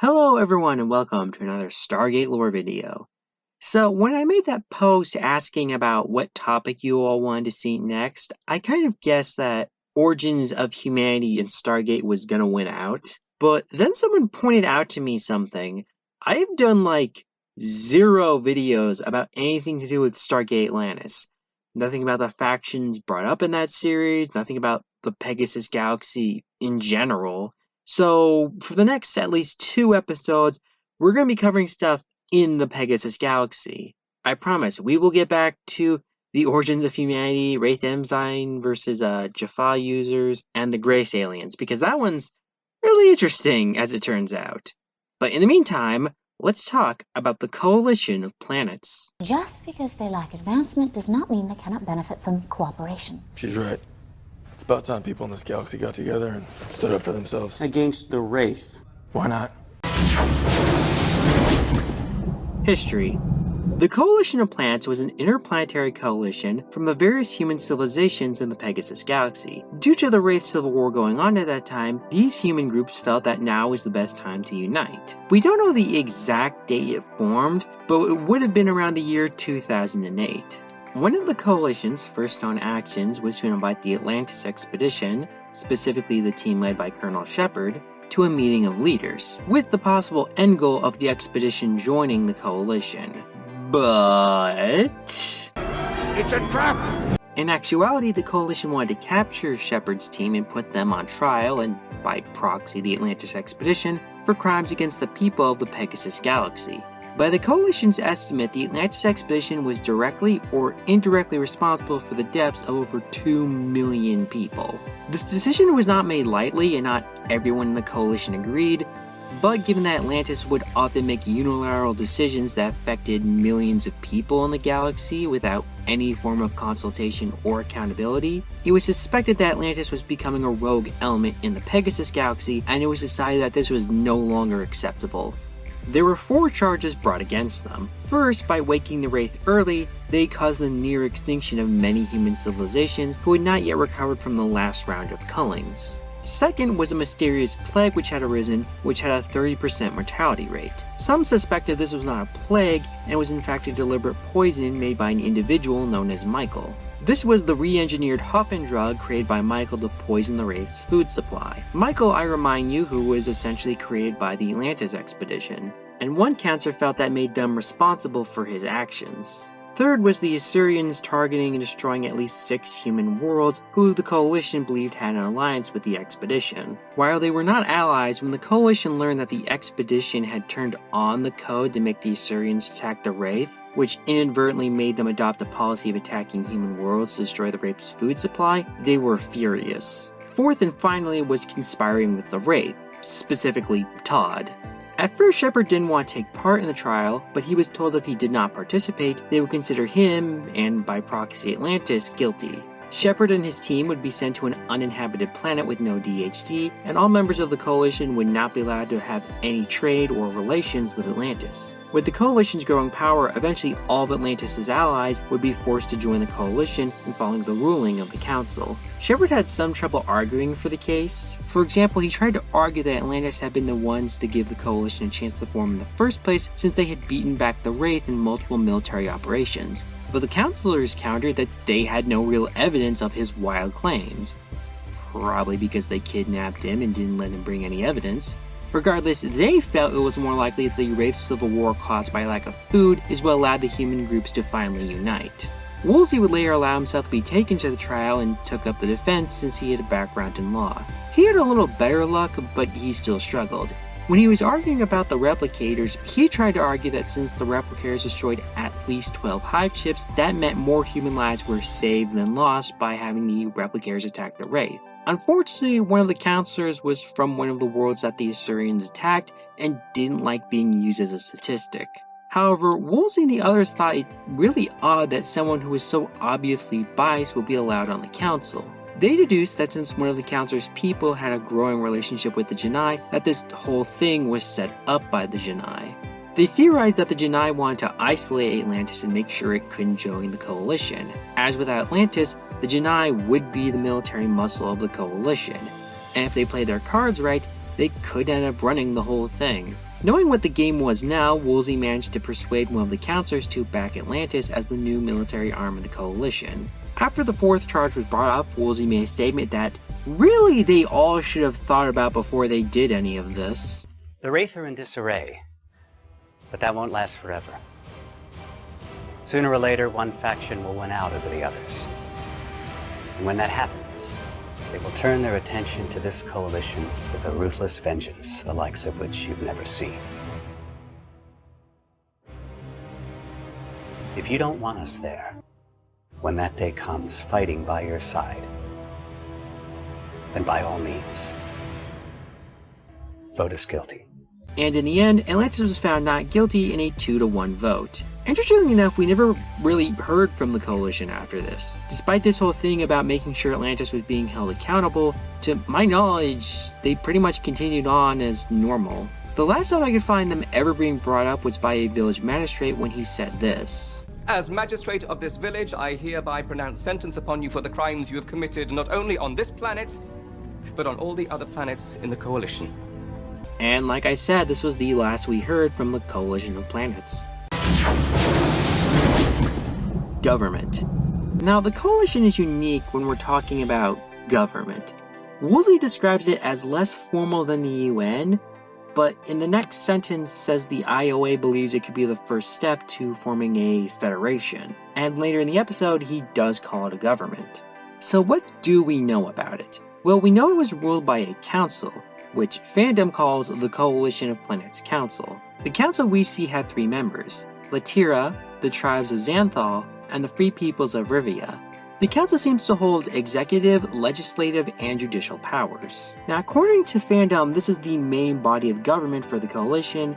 Hello everyone and welcome to another Stargate lore video. So when I made that post asking about what topic you all wanted to see next, I kind of guessed that Origins of Humanity and Stargate was gonna win out. But then someone pointed out to me something. I've done like 0 videos about anything to do with Stargate Atlantis. Nothing about the factions brought up in that series, nothing about the Pegasus Galaxy in general. So, for the next at least 2 episodes, we're going to be covering stuff in the Pegasus Galaxy. I promise, we will get back to the origins of humanity, Wraith Enzyme versus Jaffa users, and the Grace aliens, because that one's really interesting, as it turns out. But in the meantime, let's talk about the coalition of planets. Just because they lack advancement does not mean they cannot benefit from cooperation. She's right. It's about time people in this galaxy got together and stood up for themselves. Against the Wraith. Why not? History. The Coalition of Planets was an interplanetary coalition from the various human civilizations in the Pegasus Galaxy. Due to the Wraith Civil War going on at that time, these human groups felt that now was the best time to unite. We don't know the exact date it formed, but it would have been around the year 2008. One of the Coalition's first known actions was to invite the Atlantis expedition, specifically the team led by Colonel Shepard, to a meeting of leaders, with the possible end goal of the expedition joining the Coalition. But It's a trap! in actuality, the Coalition wanted to capture Shepard's team and put them on trial, and by proxy the Atlantis expedition, for crimes against the people of the Pegasus Galaxy. By the Coalition's estimate, the Atlantis expedition was directly or indirectly responsible for the deaths of over 2 million people. This decision was not made lightly, and not everyone in the Coalition agreed, but given that Atlantis would often make unilateral decisions that affected millions of people in the galaxy without any form of consultation or accountability, it was suspected that Atlantis was becoming a rogue element in the Pegasus Galaxy, and it was decided that this was no longer acceptable. There were 4 charges brought against them. First, by waking the Wraith early, they caused the near extinction of many human civilizations who had not yet recovered from the last round of cullings. Second was a mysterious plague which had arisen, which had a 30% mortality rate. Some suspected this was not a plague, and was in fact a deliberate poison made by an individual known as Michael. This was the re-engineered Huffin drug created by Michael to poison the Wraith's food supply. Michael, I remind you, who was essentially created by the Atlantis expedition, and one counselor felt that made them responsible for his actions. Third was the Assyrians targeting and destroying at least 6 human worlds who the Coalition believed had an alliance with the expedition. While they were not allies, when the Coalition learned that the expedition had turned on the code to make the Assyrians attack the Wraith, which inadvertently made them adopt a policy of attacking human worlds to destroy the Wraith's food supply, they were furious. Fourth and finally was conspiring with the Wraith, specifically Todd. At first, Shepard didn't want to take part in the trial, but he was told if he did not participate, they would consider him, and by proxy Atlantis, guilty. Shepard and his team would be sent to an uninhabited planet with no DHD, and all members of the Coalition would not be allowed to have any trade or relations with Atlantis. With the Coalition's growing power, eventually all of Atlantis' allies would be forced to join the Coalition and following the ruling of the Council. Shepard had some trouble arguing for the case. For example, he tried to argue that Atlantis had been the ones to give the Coalition a chance to form in the first place since they had beaten back the Wraith in multiple military operations. But the Councilors countered that they had no real evidence of his wild claims. Probably because they kidnapped him and didn't let him bring any evidence. Regardless, they felt it was more likely that the Wraith Civil War caused by lack of food is what allowed the human groups to finally unite. Woolsey would later allow himself to be taken to the trial and took up the defense since he had a background in law. He had a little better luck, but he still struggled. When he was arguing about the replicators, he tried to argue that since the replicators destroyed at least 12 hive chips, that meant more human lives were saved than lost by having the replicators attack the Wraith. Unfortunately, one of the counselors was from one of the worlds that the Assyrians attacked and didn't like being used as a statistic. However, Woolsey and the others thought it really odd that someone who was so obviously biased would be allowed on the council. They deduced that since one of the counselor's people had a growing relationship with the Genii, that this whole thing was set up by the Genii. They theorized that the Genii wanted to isolate Atlantis and make sure it couldn't join the Coalition. As with Atlantis, the Genii would be the military muscle of the Coalition, and if they played their cards right, they could end up running the whole thing. Knowing what the game was now, Woolsey managed to persuade one of the counselors to back Atlantis as the new military arm of the Coalition. After the fourth charge was brought up, Woolsey made a statement that really they all should have thought about before they did any of this. The Wraith are in disarray, but that won't last forever. Sooner or later, one faction will win out over the others. And when that happens, they will turn their attention to this coalition with a ruthless vengeance, the likes of which you've never seen. If you don't want us there, when that day comes, fighting by your side, then by all means, vote us guilty. And in the end, Atlantis was found not guilty in a 2-1 vote. Interestingly enough, we never really heard from the Coalition after this. Despite this whole thing about making sure Atlantis was being held accountable, to my knowledge, they pretty much continued on as normal. The last time I could find them ever being brought up was by a village magistrate when he said this. As magistrate of this village, I hereby pronounce sentence upon you for the crimes you have committed not only on this planet, but on all the other planets in the Coalition. And like I said, this was the last we heard from the Coalition of Planets. Government. Now, the Coalition is unique when we're talking about government. Woolsey describes it as less formal than the UN, but in the next sentence says the IOA believes it could be the first step to forming a federation. And later in the episode, he does call it a government. So what do we know about it? Well, we know it was ruled by a council, which fandom calls the Coalition of Planets Council. The council we see had 3 members: Latira, the tribes of Xanthal, and the Free Peoples of Rivia. The council seems to hold executive, legislative, and judicial powers. Now, according to fandom, this is the main body of government for the Coalition,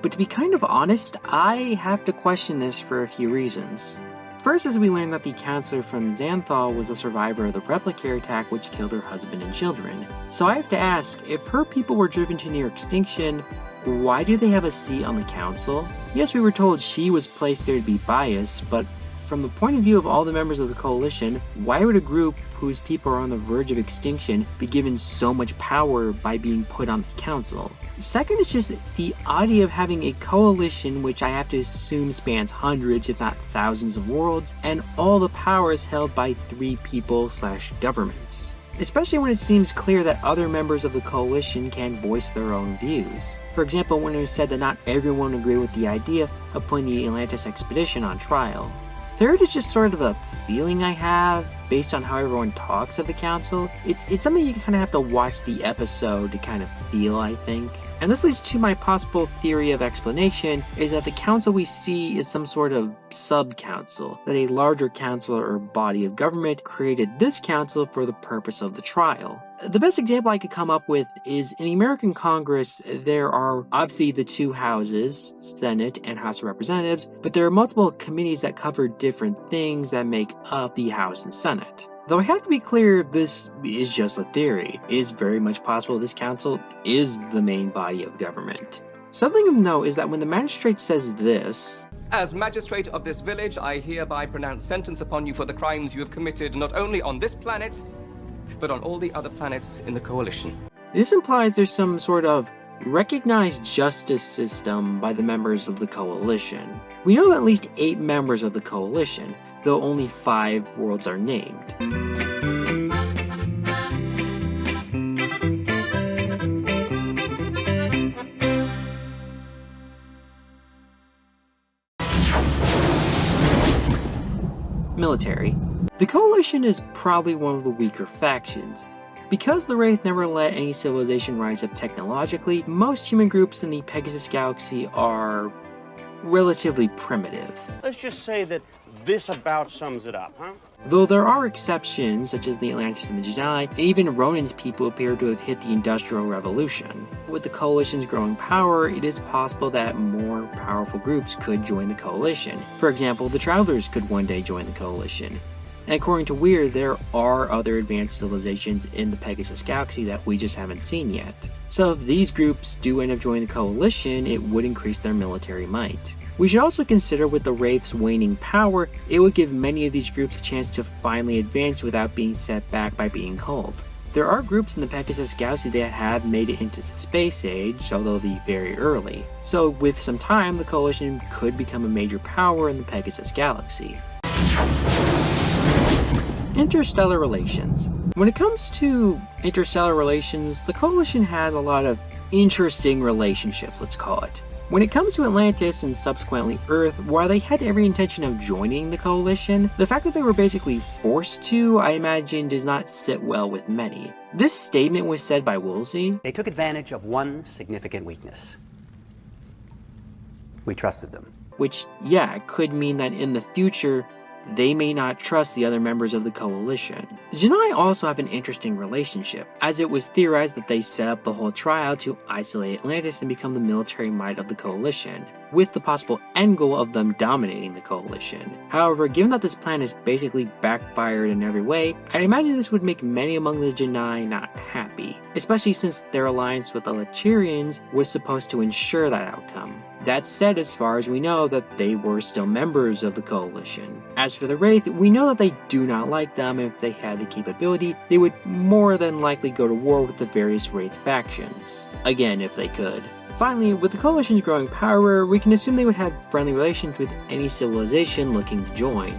but to be kind of honest, I have to question this for a few reasons. First, as we learn that the counselor from Xanthal was a survivor of the Replicator attack which killed her husband and children. So I have to ask, if her people were driven to near extinction, why do they have a seat on the council? Yes, we were told she was placed there to be biased, but from the point of view of all the members of the Coalition, why would a group whose people are on the verge of extinction be given so much power by being put on the council? Second is just the idea of having a coalition which I have to assume spans hundreds if not thousands of worlds, and all the power is held by 3 people/governments. Especially when it seems clear that other members of the Coalition can voice their own views. For example, when it was said that not everyone agreed with the idea of putting the Atlantis expedition on trial. Third is just sort of a feeling I have, based on how everyone talks of the council. It's something you kind of have to watch the episode to kind of feel, I think. And this leads to my possible theory of explanation, is that the council we see is some sort of sub-council, that a larger council or body of government created this council for the purpose of the trial. The best example I could come up with is in the American Congress, there are obviously the 2 houses, Senate and House of Representatives, but there are multiple committees that cover different things that make up the House and Senate. Though I have to be clear, this is just a theory. It is very much possible this council is the main body of government. Something of note is that when the magistrate says this, As magistrate of this village, I hereby pronounce sentence upon you for the crimes you have committed not only on this planet, but on all the other planets in the Coalition. This implies there's some sort of recognized justice system by the members of the Coalition. We know at least 8 members of the Coalition, though only 5 worlds are named. Military. The Coalition is probably one of the weaker factions. Because the Wraith never let any civilization rise up technologically, most human groups in the Pegasus Galaxy are relatively primitive. Let's just say that this about sums it up, huh? Though there are exceptions, such as the Atlantis and the Jedi, and even Ronan's people appear to have hit the Industrial Revolution. With the Coalition's growing power, it is possible that more powerful groups could join the Coalition. For example, the Travelers could one day join the Coalition. And according to Weir, there are other advanced civilizations in the Pegasus Galaxy that we just haven't seen yet. So if these groups do end up joining the Coalition, it would increase their military might. We should also consider with the Wraith's waning power, it would give many of these groups a chance to finally advance without being set back by being culled. There are groups in the Pegasus Galaxy that have made it into the space age, although very early. So with some time, the Coalition could become a major power in the Pegasus Galaxy. Interstellar Relations. When it comes to interstellar relations, the Coalition has a lot of interesting relationships, let's call it. When it comes to Atlantis and subsequently Earth, while they had every intention of joining the Coalition, the fact that they were basically forced to, I imagine, does not sit well with many. This statement was said by Woolsey. They took advantage of one significant weakness. We trusted them. Which, yeah, could mean that in the future, they may not trust the other members of the Coalition. The Genii also have an interesting relationship, as it was theorized that they set up the whole trial to isolate Atlantis and become the military might of the Coalition, with the possible end goal of them dominating the Coalition. However, given that this plan has basically backfired in every way, I'd imagine this would make many among the Genii not happy, especially since their alliance with the Latirians was supposed to ensure that outcome. That said, as far as we know, that they were still members of the Coalition. As for the Wraith, we know that they do not like them, and if they had the capability, they would more than likely go to war with the various Wraith factions. Again, if they could. Finally, with the Coalition's growing power, we can assume they would have friendly relations with any civilization looking to join.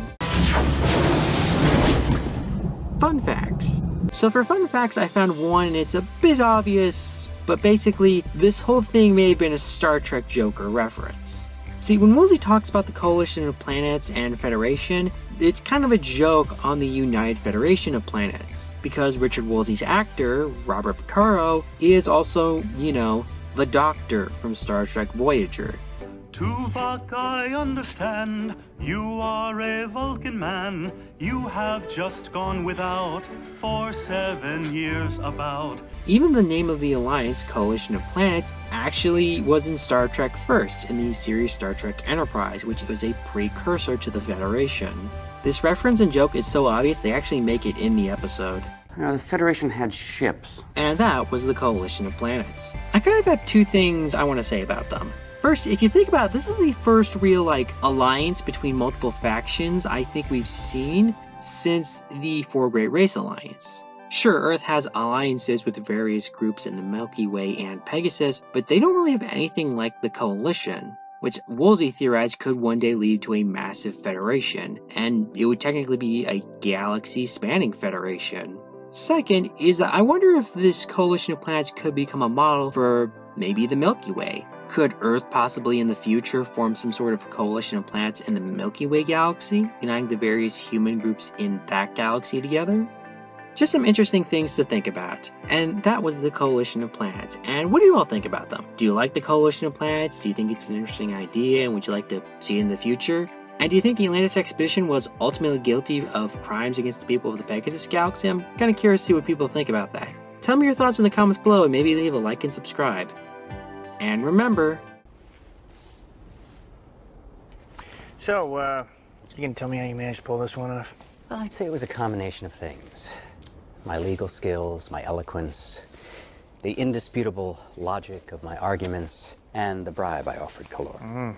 Fun facts. So for fun facts, I found one, and it's a bit obvious, but basically, this whole thing may have been a Star Trek joke or reference. See, when Woolsey talks about the Coalition of Planets and Federation, it's kind of a joke on the United Federation of Planets, because Richard Woolsey's actor, Robert Picardo, is also, you know, the Doctor from Star Trek Voyager. Tuvok, I understand, you are a Vulcan man. You have just gone without for 7 years about. Even the name of the Alliance, Coalition of Planets, actually was in Star Trek first, in the series Star Trek Enterprise, which was a precursor to the Federation. This reference and joke is so obvious they actually make it in the episode. The Federation had ships. And that was the Coalition of Planets. I kind of have two things I want to say about them. First, if you think about it, this is the first real, alliance between multiple factions I think we've seen since the Four Great Race Alliance. Sure, Earth has alliances with various groups in the Milky Way and Pegasus, but they don't really have anything like the Coalition, which Woolsey theorized could one day lead to a massive federation, and it would technically be a galaxy-spanning federation. Second is that I wonder if this Coalition of Planets could become a model for maybe the Milky Way. Could Earth possibly in the future form some sort of coalition of planets in the Milky Way galaxy, uniting the various human groups in that galaxy together? Just some interesting things to think about. And that was the Coalition of Planets. And what do you all think about them? Do you like the Coalition of Planets? Do you think it's an interesting idea and would you like to see it in the future? And do you think the Atlantis expedition was ultimately guilty of crimes against the people of the Pegasus Galaxy? I'm kind of curious to see what people think about that. Tell me your thoughts in the comments below and maybe leave a like and subscribe. And remember... So, you can tell me how you managed to pull this one off? Well, I'd say it was a combination of things. My legal skills, my eloquence, the indisputable logic of my arguments, and the bribe I offered Kalor.